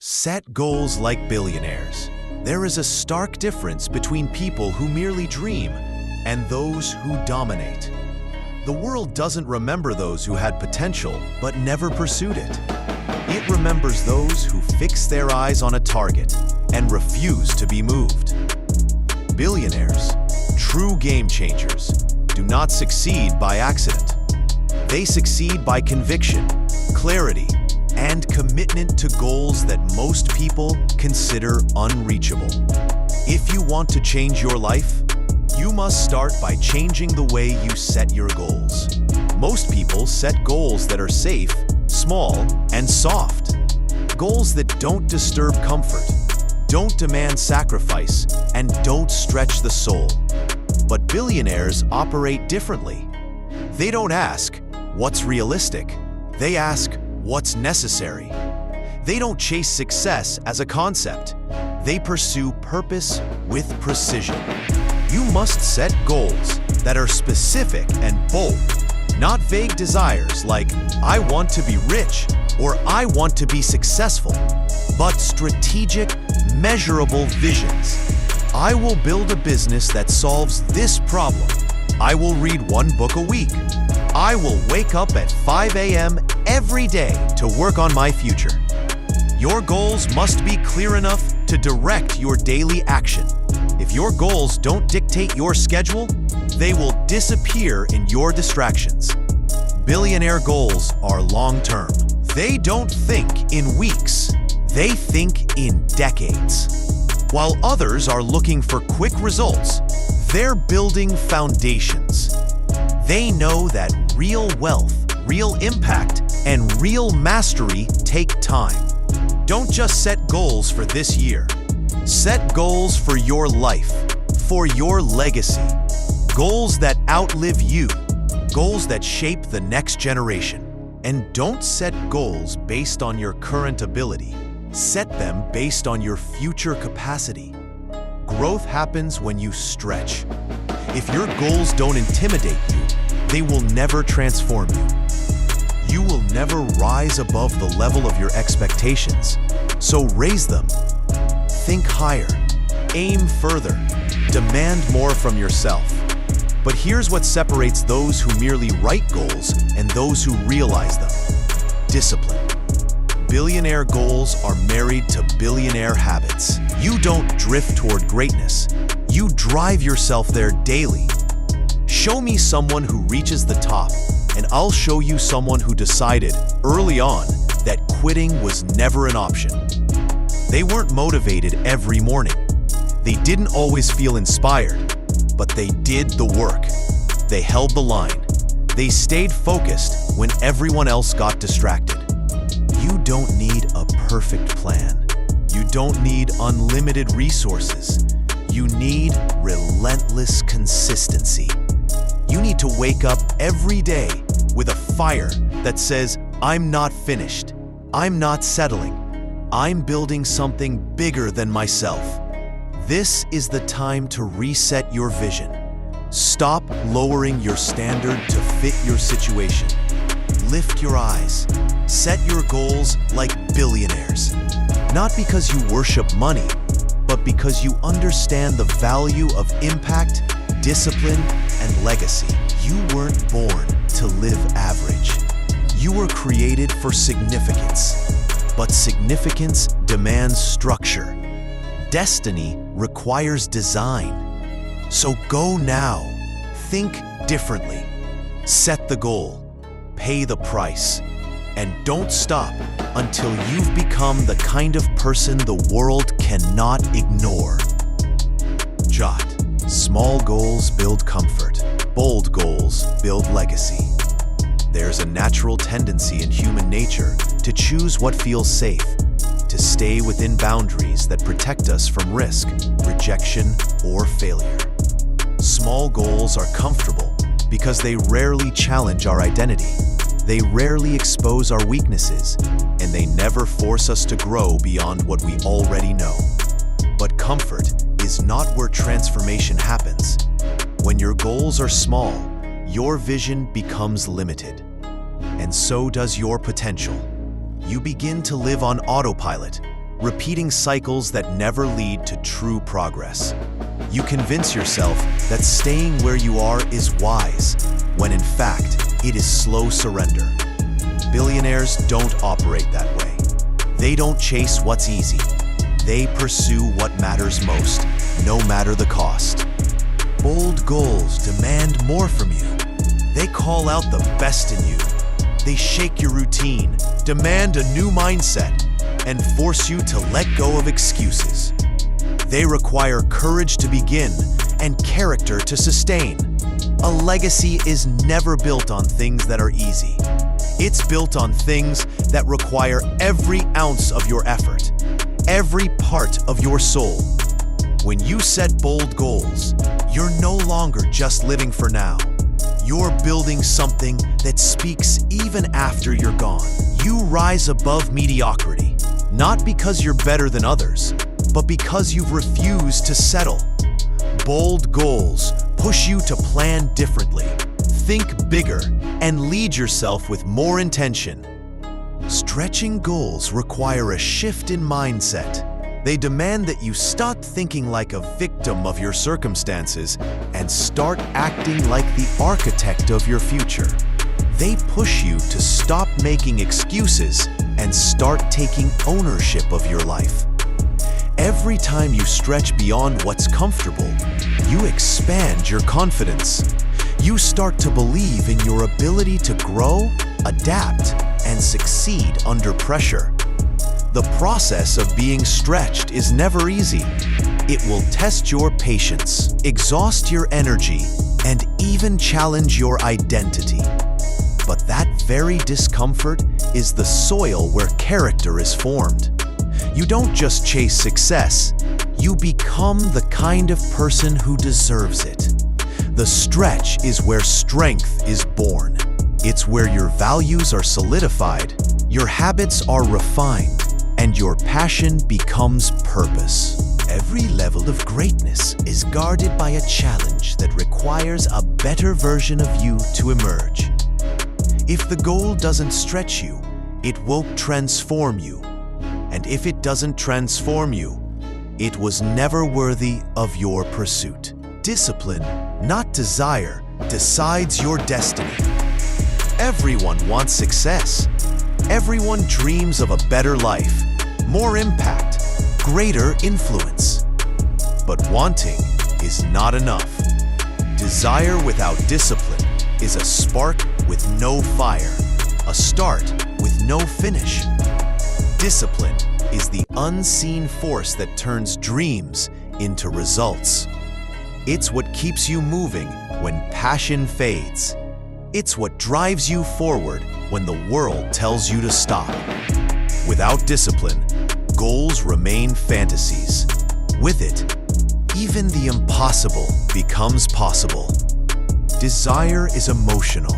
Set goals like billionaires. There is a stark difference between people who merely dream and those who dominate. The world doesn't remember those who had potential but never pursued it. It remembers those who fix their eyes on a target and refuse to be moved. Billionaires, true game changers, do not succeed by accident. They succeed by conviction, clarity, and commitment to goals that most people consider unreachable. If you want to change your life, you must start by changing the way you set your goals. Most people set goals that are safe, small, and soft. Goals that don't disturb comfort, don't demand sacrifice, and don't stretch the soul. But billionaires operate differently. They don't ask, "What's realistic?" They ask, "What's necessary?" They don't chase success as a concept. They pursue purpose with precision. You must set goals that are specific and bold, not vague desires like, "I want to be rich" or "I want to be successful," but strategic, measurable visions. I will build a business that solves this problem. I will read one book a week. I will wake up at 5 a.m. every day to work on my future. Your goals must be clear enough to direct your daily action. If your goals don't dictate your schedule, they will disappear in your distractions. Billionaire goals are long-term. They don't think in weeks. They think in decades. While others are looking for quick results, they're building foundations. They know that real wealth, real impact, and real mastery take time. Don't just set goals for this year. Set goals for your life, for your legacy. Goals that outlive you. Goals that shape the next generation. And don't set goals based on your current ability. Set them based on your future capacity. Growth happens when you stretch. If your goals don't intimidate you, they will never transform you. You will never rise above the level of your expectations, so raise them. Think higher, aim further, demand more from yourself. But here's what separates those who merely write goals and those who realize them: discipline. Billionaire goals are married to billionaire habits. You don't drift toward greatness. You drive yourself there daily. Show me someone who reaches the top, and I'll show you someone who decided early on that quitting was never an option. They weren't motivated every morning. They didn't always feel inspired, but they did the work. They held the line. They stayed focused when everyone else got distracted. You don't need a perfect plan. You don't need unlimited resources. You need relentless consistency. You need to wake up every day with a fire that says, "I'm not finished. I'm not settling. I'm building something bigger than myself." This is the time to reset your vision. Stop lowering your standard to fit your situation. Lift your eyes. Set your goals like billionaires. Not because you worship money, but because you understand the value of impact, discipline, and legacy. You weren't born to live average. You were created for significance. But significance demands structure. Destiny requires design. So go now. Think differently. Set the goal. Pay the price. And don't stop until you've become the kind of person the world cannot ignore. Jot. Small goals build comfort. Bold goals build legacy. There's a natural tendency in human nature to choose what feels safe, to stay within boundaries that protect us from risk, rejection, or failure. Small goals are comfortable because they rarely challenge our identity. They rarely expose our weaknesses, and they never force us to grow beyond what we already know. But comfort is not where transformation happens. When your goals are small, your vision becomes limited. And so does your potential. You begin to live on autopilot, repeating cycles that never lead to true progress. You convince yourself that staying where you are is wise, when in fact, it is slow surrender. Billionaires don't operate that way. They don't chase what's easy. They pursue what matters most, no matter the cost. Bold goals demand more from you. They call out the best in you. They shake your routine, demand a new mindset, and force you to let go of excuses. They require courage to begin and character to sustain. A legacy is never built on things that are easy. It's built on things that require every ounce of your effort, every part of your soul. When you set bold goals, you're no longer just living for now. You're building something that speaks even after you're gone. You rise above mediocrity, not because you're better than others, but because you've refused to settle. Bold goals push you to plan differently, think bigger, and lead yourself with more intention. Stretching goals require a shift in mindset. They demand that you stop thinking like a victim of your circumstances and start acting like the architect of your future. They push you to stop making excuses and start taking ownership of your life. Every time you stretch beyond what's comfortable, you expand your confidence. You start to believe in your ability to grow, adapt, and succeed under pressure. The process of being stretched is never easy. It will test your patience, exhaust your energy, and even challenge your identity. But that very discomfort is the soil where character is formed. You don't just chase success, you become the kind of person who deserves it. The stretch is where strength is born. It's where your values are solidified, your habits are refined, and your passion becomes purpose. Every level of greatness is guarded by a challenge that requires a better version of you to emerge. If the goal doesn't stretch you, it won't transform you. And if it doesn't transform you, it was never worthy of your pursuit. Discipline, not desire, decides your destiny. Everyone wants success. Everyone dreams of a better life, more impact, greater influence. But wanting is not enough. Desire without discipline is a spark with no fire, a start with no finish. Discipline is the unseen force that turns dreams into results. It's what keeps you moving when passion fades. It's what drives you forward when the world tells you to stop. Without discipline, goals remain fantasies. With it, even the impossible becomes possible. Desire is emotional,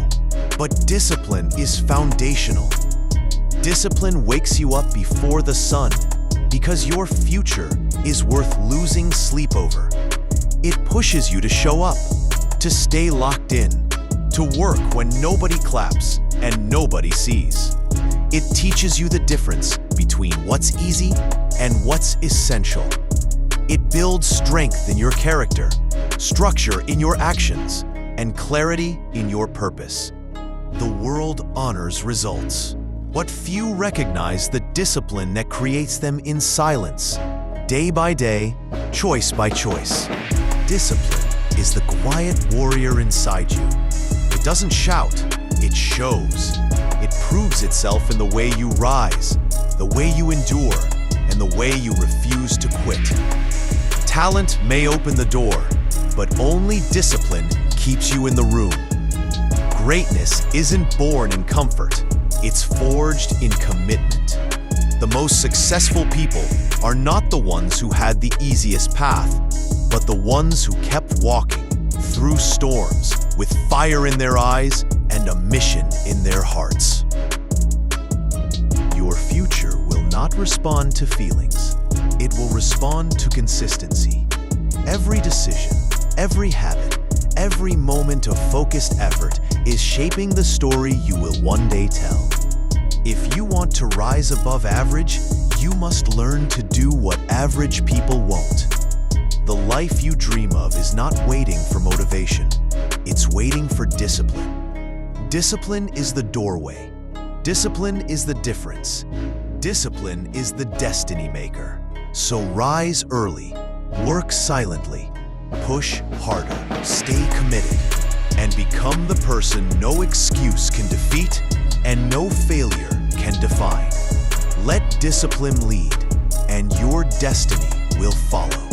but discipline is foundational. Discipline wakes you up before the sun because your future is worth losing sleep over. It pushes you to show up, to stay locked in, to work when nobody claps and nobody sees. It teaches you the difference between what's easy and what's essential. It builds strength in your character, structure in your actions, and clarity in your purpose. The world honors results, but few recognize the discipline that creates them in silence, day by day, choice by choice. Discipline is the quiet warrior inside you. It doesn't shout, it shows. It proves itself in the way you rise, the way you endure, and the way you refuse to quit. Talent may open the door, but only discipline keeps you in the room. Greatness isn't born in comfort, it's forged in commitment. The most successful people are not the ones who had the easiest path, but the ones who kept walking through storms with fire in their eyes and a mission in their hearts. Your future will not respond to feelings. It will respond to consistency. Every decision, every habit, every moment of focused effort is shaping the story you will one day tell. If you want to rise above average, You must learn to do what average people won't. The life you dream of is not waiting for motivation. It's waiting for discipline. Discipline is the doorway. Discipline is the difference. Discipline is the destiny maker. So rise early, work silently, push harder, stay committed, and become the person no excuse can defeat and no failure can define. Let discipline lead, and your destiny will follow.